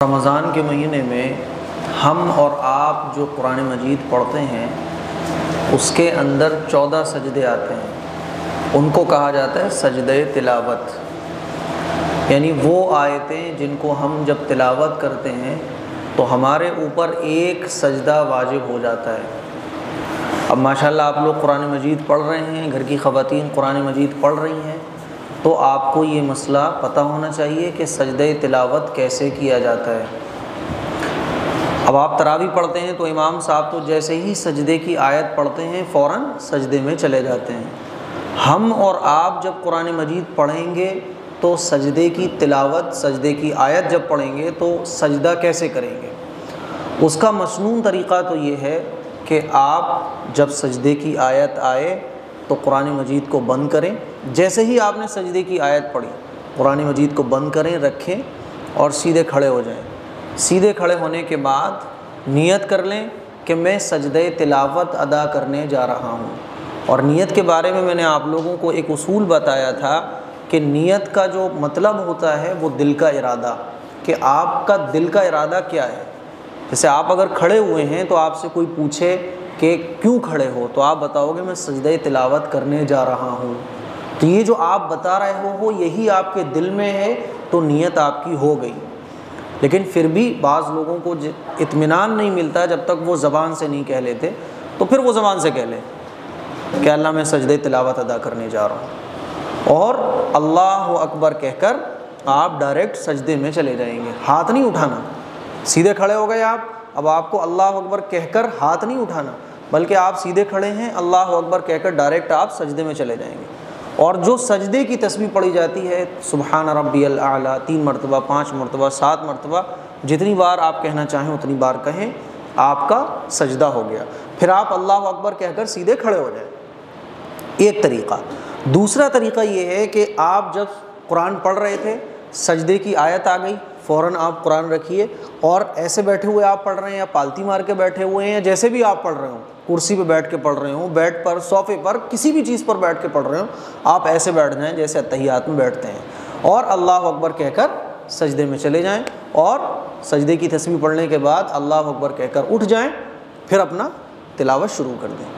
رمضان کے مہینے میں ہم اور آپ جو قرآن مجید پڑھتے ہیں اس کے اندر 14 سجدے آتے ہیں، ان کو کہا جاتا ہے سجدہ تلاوت، یعنی وہ آیتیں جن کو ہم جب تلاوت کرتے ہیں تو ہمارے اوپر ایک سجدہ واجب ہو جاتا ہے۔ اب ماشاءاللہ آپ لوگ قرآن مجید پڑھ رہے ہیں، گھر کی خواتین قرآن مجید پڑھ رہی ہیں، تو آپ کو یہ مسئلہ پتہ ہونا چاہیے کہ سجدہ تلاوت کیسے کیا جاتا ہے۔ اب آپ تراویح پڑھتے ہیں تو امام صاحب تو جیسے ہی سجدے کی آیت پڑھتے ہیں فوراً سجدے میں چلے جاتے ہیں۔ ہم اور آپ جب قرآن مجید پڑھیں گے تو سجدے کی تلاوت، سجدے کی آیت جب پڑھیں گے تو سجدہ کیسے کریں گے؟ اس کا مسنون طریقہ تو یہ ہے کہ آپ جب سجدے کی آیت آئے تو قرآن مجید کو بند کریں، جیسے ہی آپ نے سجدے کی آیت پڑھی قرآن مجید کو بند کریں، رکھیں اور سیدھے کھڑے ہو جائیں۔ سیدھے کھڑے ہونے کے بعد نیت کر لیں کہ میں سجدہ تلاوت ادا کرنے جا رہا ہوں۔ اور نیت کے بارے میں نے آپ لوگوں کو ایک اصول بتایا تھا کہ نیت کا جو مطلب ہوتا ہے وہ دل کا ارادہ، کہ آپ کا دل کا ارادہ کیا ہے۔ جیسے آپ اگر کھڑے ہوئے ہیں تو آپ سے کوئی پوچھے کہ کیوں کھڑے ہو تو آپ بتاؤ گے میں سجدہ تلاوت کرنے جا رہا ہوں، تو یہ جو آپ بتا رہے ہو یہی آپ کے دل میں ہے، تو نیت آپ کی ہو گئی۔ لیکن پھر بھی بعض لوگوں کو اطمینان نہیں ملتا جب تک وہ زبان سے نہیں کہہ لیتے، تو پھر وہ زبان سے کہہ لیں کہ اللہ میں سجدہ تلاوت ادا کرنے جا رہا ہوں، اور اللہ اکبر کہہ کر آپ ڈائریکٹ سجدے میں چلے جائیں گے۔ ہاتھ نہیں اٹھانا، سیدھے کھڑے ہو گئے آپ، اب آپ کو اللہ اکبر کہہ کر ہاتھ نہیں اٹھانا، بلکہ آپ سیدھے کھڑے ہیں، اللہ اکبر کہہ کر ڈائریکٹ آپ سجدے میں چلے جائیں گے۔ اور جو سجدے کی تسبیح پڑھی جاتی ہے سبحان ربی الاعلیٰ 3 مرتبہ، 5 مرتبہ، 7 مرتبہ، جتنی بار آپ کہنا چاہیں اتنی بار کہیں، آپ کا سجدہ ہو گیا۔ پھر آپ اللہ اکبر کہہ کر سیدھے کھڑے ہو جائیں، ایک طریقہ۔ دوسرا طریقہ یہ ہے کہ آپ جب قرآن پڑھ رہے تھے، سجدے کی آیت آ گئی، فوراً آپ قرآن رکھیے اور ایسے بیٹھے ہوئے آپ پڑھ رہے ہیں یا پالتی مار کے بیٹھے ہوئے ہیں یا جیسے بھی آپ پڑھ رہے ہوں، کرسی پہ بیٹھ کے پڑھ رہے ہوں، بیڈ پر، صوفے پر، کسی بھی چیز پر بیٹھ کے پڑھ رہے ہوں، آپ ایسے بیٹھ جائیں جیسے اتحیات میں بیٹھتے ہیں، اور اللہ اکبر کہہ کر سجدے میں چلے جائیں، اور سجدے کی تسبیح پڑھنے کے بعد اللہ اکبر کہہ کر اٹھ جائیں، پھر اپنا تلاوت شروع کر دیں۔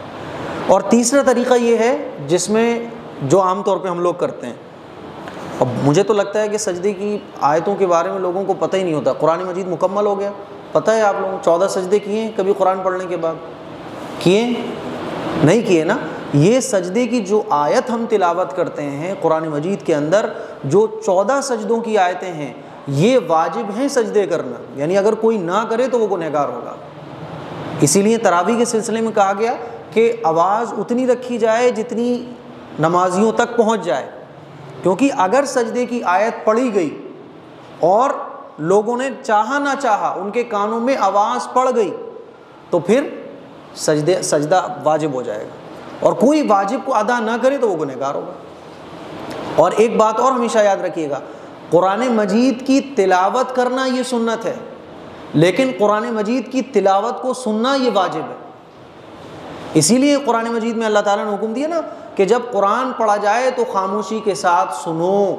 اور تیسرا طریقہ یہ ہے جس میں جو عام طور پہ ہم لوگ کرتے ہیں، اب مجھے تو لگتا ہے کہ سجدے کی آیتوں کے بارے میں لوگوں کو پتہ ہی نہیں ہوتا۔ قرآن مجید مکمل ہو گیا، پتہ ہے آپ لوگوں 14 سجدے کیے ہیں کبھی قرآن پڑھنے کے بعد؟ کیے نہیں کیے نا؟ یہ سجدے کی جو آیت ہم تلاوت کرتے ہیں قرآن مجید کے اندر، جو 14 سجدوں کی آیتیں ہیں، یہ واجب ہیں سجدے کرنا، یعنی اگر کوئی نہ کرے تو وہ گنہگار ہوگا۔ اسی لیے تراویح کے سلسلے میں کہا گیا کہ آواز اتنی رکھی جائے جتنی نمازیوں تک پہنچ جائے، کیونکہ اگر سجدے کی آیت پڑھی گئی اور لوگوں نے چاہا نہ چاہا ان کے کانوں میں آواز پڑ گئی تو پھر سجدہ واجب ہو جائے گا، اور کوئی واجب کو ادا نہ کرے تو وہ گنہگار ہوگا۔ اور ایک بات اور ہمیشہ یاد رکھیے گا، قرآن مجید کی تلاوت کرنا یہ سنت ہے، لیکن قرآن مجید کی تلاوت کو سننا یہ واجب ہے۔ اسی لیے قرآن مجید میں اللہ تعالیٰ نے حکم دیا نا کہ جب قرآن پڑھا جائے تو خاموشی کے ساتھ سنو۔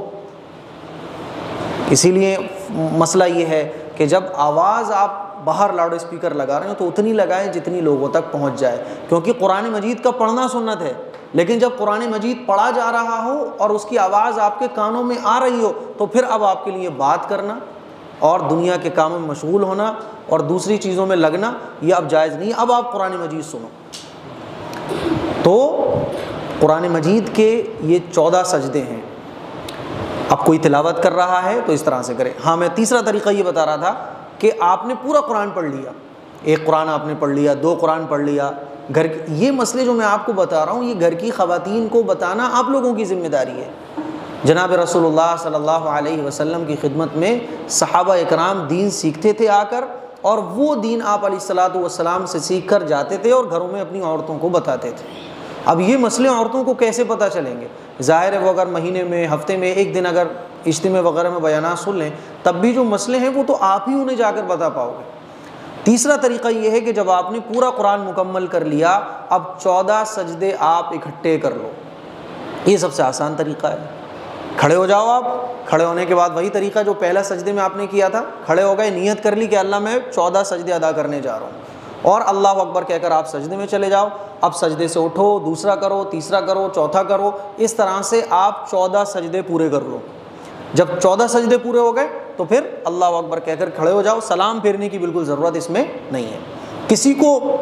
اسی لیے مسئلہ یہ ہے کہ جب آواز آپ باہر لاؤڈ اسپیکر لگا رہے ہو تو اتنی لگائیں جتنی لوگوں تک پہنچ جائے، کیونکہ قرآن مجید کا پڑھنا سنت ہے، لیکن جب قرآن مجید پڑھا جا رہا ہو اور اس کی آواز آپ کے کانوں میں آ رہی ہو تو پھر اب آپ کے لیے بات کرنا اور دنیا کے کاموں میں مشغول ہونا اور دوسری چیزوں میں لگنا یہ اب جائز نہیں۔ اب آپ قرآن مجید سنو۔ تو قرآن مجید کے یہ 14 سجدے ہیں۔ اب کوئی تلاوت کر رہا ہے تو اس طرح سے کرے۔ ہاں، میں تیسرا طریقہ یہ بتا رہا تھا کہ آپ نے پورا قرآن پڑھ لیا، ایک قرآن آپ نے پڑھ لیا، 2 قرآن پڑھ لیا، یہ مسئلے جو میں آپ کو بتا رہا ہوں یہ گھر کی خواتین کو بتانا آپ لوگوں کی ذمہ داری ہے۔ جناب رسول اللہ صلی اللہ علیہ وسلم کی خدمت میں صحابہ اکرام دین سیکھتے تھے آ کر، اور وہ دین آپ علیہ الصلاۃ والسلام سے سیکھ کر جاتے تھے اور گھروں میں اپنی عورتوں کو بتاتے تھے۔ اب یہ مسئلے عورتوں کو کیسے پتہ چلیں گے؟ ظاہر ہے وہ اگر مہینے میں، ہفتے میں ایک دن اگر اجتماع وغیرہ میں بیانات سن لیں تب بھی جو مسئلے ہیں وہ تو آپ ہی انہیں جا کر بتا پاؤ گے۔ تیسرا طریقہ یہ ہے کہ جب آپ نے پورا قرآن مکمل کر لیا، اب 14 سجدے آپ اکٹھے کر لو، یہ سب سے آسان طریقہ ہے۔ کھڑے ہو جاؤ آپ، کھڑے ہونے کے بعد وہی طریقہ جو پہلا سجدے میں آپ نے کیا تھا، کھڑے ہو گئے، نیت کر لی کہ اللہ میں 14 سجدے ادا کرنے جا رہا ہوں، اور اللہ اکبر کہہ کر آپ سجدے میں چلے جاؤ۔ اب سجدے سے اٹھو، دوسرا کرو، تیسرا کرو، چوتھا کرو، اس طرح سے آپ 14 سجدے پورے کر لو۔ جب 14 سجدے پورے ہو گئے تو پھر اللہ اکبر کہہ کر کھڑے ہو جاؤ۔ سلام پھیرنے کی بالکل ضرورت اس میں نہیں ہے۔ کسی کو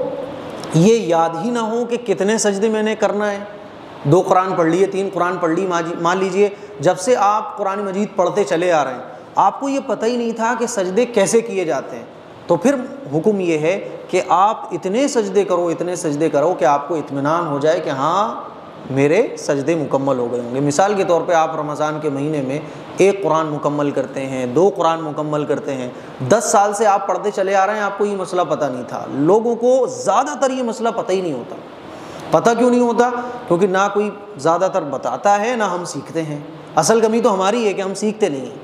یہ یاد ہی نہ ہو کہ کتنے سجدے میں نے کرنا ہے، 2 قرآن پڑھ لیے، 3 قرآن پڑھ لی، مان لیجئے جب سے آپ قرآن مجید پڑھتے چلے آ رہے ہیں آپ کو یہ پتہ ہی نہیں تھا کہ سجدے کیسے کیے جاتے ہیں، تو پھر حکم یہ ہے کہ آپ اتنے سجدے کرو، اتنے سجدے کرو کہ آپ کو اطمینان ہو جائے کہ ہاں میرے سجدے مکمل ہو گئے ہوں گے۔ مثال کے طور پہ آپ رمضان کے مہینے میں 1 قرآن مکمل کرتے ہیں، 2 قرآن مکمل کرتے ہیں، 10 سال سے آپ پڑھتے چلے آ رہے ہیں، آپ کو یہ مسئلہ پتہ نہیں تھا۔ لوگوں کو زیادہ تر یہ مسئلہ پتہ ہی نہیں ہوتا۔ پتہ کیوں نہیں ہوتا؟ کیونکہ نہ کوئی زیادہ تر بتاتا ہے، نہ ہم سیکھتے ہیں۔ اصل کمی تو ہماری ہے کہ ہم سیکھتے نہیں ہیں۔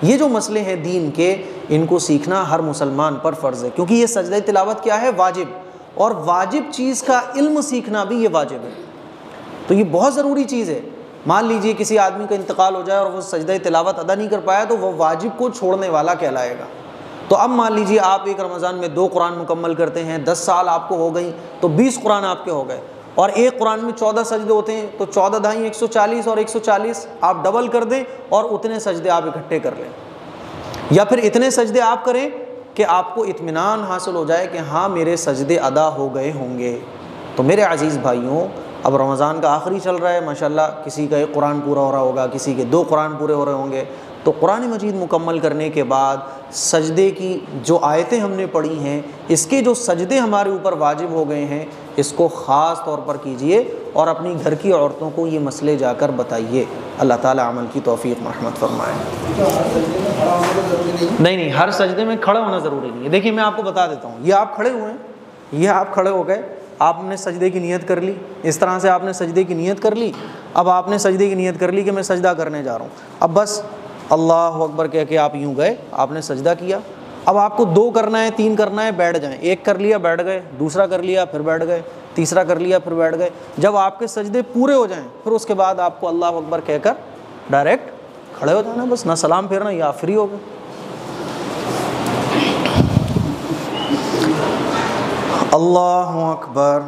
یہ جو مسئلے ہیں دین کے، ان کو سیکھنا ہر مسلمان پر فرض ہے، کیونکہ یہ سجدہ تلاوت کیا ہے؟ واجب، اور واجب چیز کا علم سیکھنا بھی یہ واجب ہے، تو یہ بہت ضروری چیز ہے۔ مان لیجئے کسی آدمی کا انتقال ہو جائے اور وہ سجدہ تلاوت ادا نہیں کر پایا تو وہ واجب کو چھوڑنے والا کہلائے گا۔ تو اب مان لیجئے آپ ایک رمضان میں 2 قرآن مکمل کرتے ہیں، 10 سال آپ کو ہو گئیں تو 20 قرآن آپ کے ہو گئے، اور ایک قرآن میں 14 سجدے ہوتے ہیں، تو 14 دھائیں 140 اور 140 آپ ڈبل کر دیں اور اتنے سجدے آپ اکٹھے کر لیں، یا پھر اتنے سجدے آپ کریں کہ آپ کو اطمینان حاصل ہو جائے کہ ہاں میرے سجدے ادا ہو گئے ہوں گے۔ تو میرے عزیز بھائیوں، اب رمضان کا آخری چل رہا ہے، ماشاءاللہ کسی کا 1 قرآن پورا ہو رہا ہوگا، کسی کے 2 قرآن پورے ہو رہے ہوں گے، تو قرآن مجید مکمل کرنے کے بعد سجدے کی جو آیتیں ہم نے پڑھی ہیں، اس کے جو سجدے ہمارے اوپر واجب ہو گئے ہیں، اس کو خاص طور پر کیجئے اور اپنی گھر کی عورتوں کو یہ مسئلے جا کر بتائیے۔ اللہ تعالیٰ عمل کی توفیق رحمت فرمائے۔ نہیں، ہر سجدے میں کھڑا ہونا ضروری نہیں ہے۔ دیکھیے میں آپ کو بتا دیتا ہوں، یہ آپ کھڑے ہوئے ہیں، یہ آپ کھڑے ہو گئے، آپ نے سجدے کی نیت کر لی، اس طرح سے آپ نے سجدے کی نیت کر لی۔ اب آپ نے سجدے کی نیت کر لی کہ میں سجدہ کرنے جا رہا ہوں، اب بس اللہ اکبر کہہ کے آپ یوں گئے، آپ نے سجدہ کیا۔ اب آپ کو 2 کرنا ہے، 3 کرنا ہے، بیٹھ جائیں۔ 1 کر لیا بیٹھ گئے، دوسرا کر لیا پھر بیٹھ گئے، تیسرا کر لیا پھر بیٹھ گئے۔ جب آپ کے سجدے پورے ہو جائیں پھر اس کے بعد آپ کو اللہ اکبر کہہ کر ڈائریکٹ کھڑے ہو جانا، بس نہ سلام پھیرنا، یا فری ہو گئے۔ اللہ اکبر۔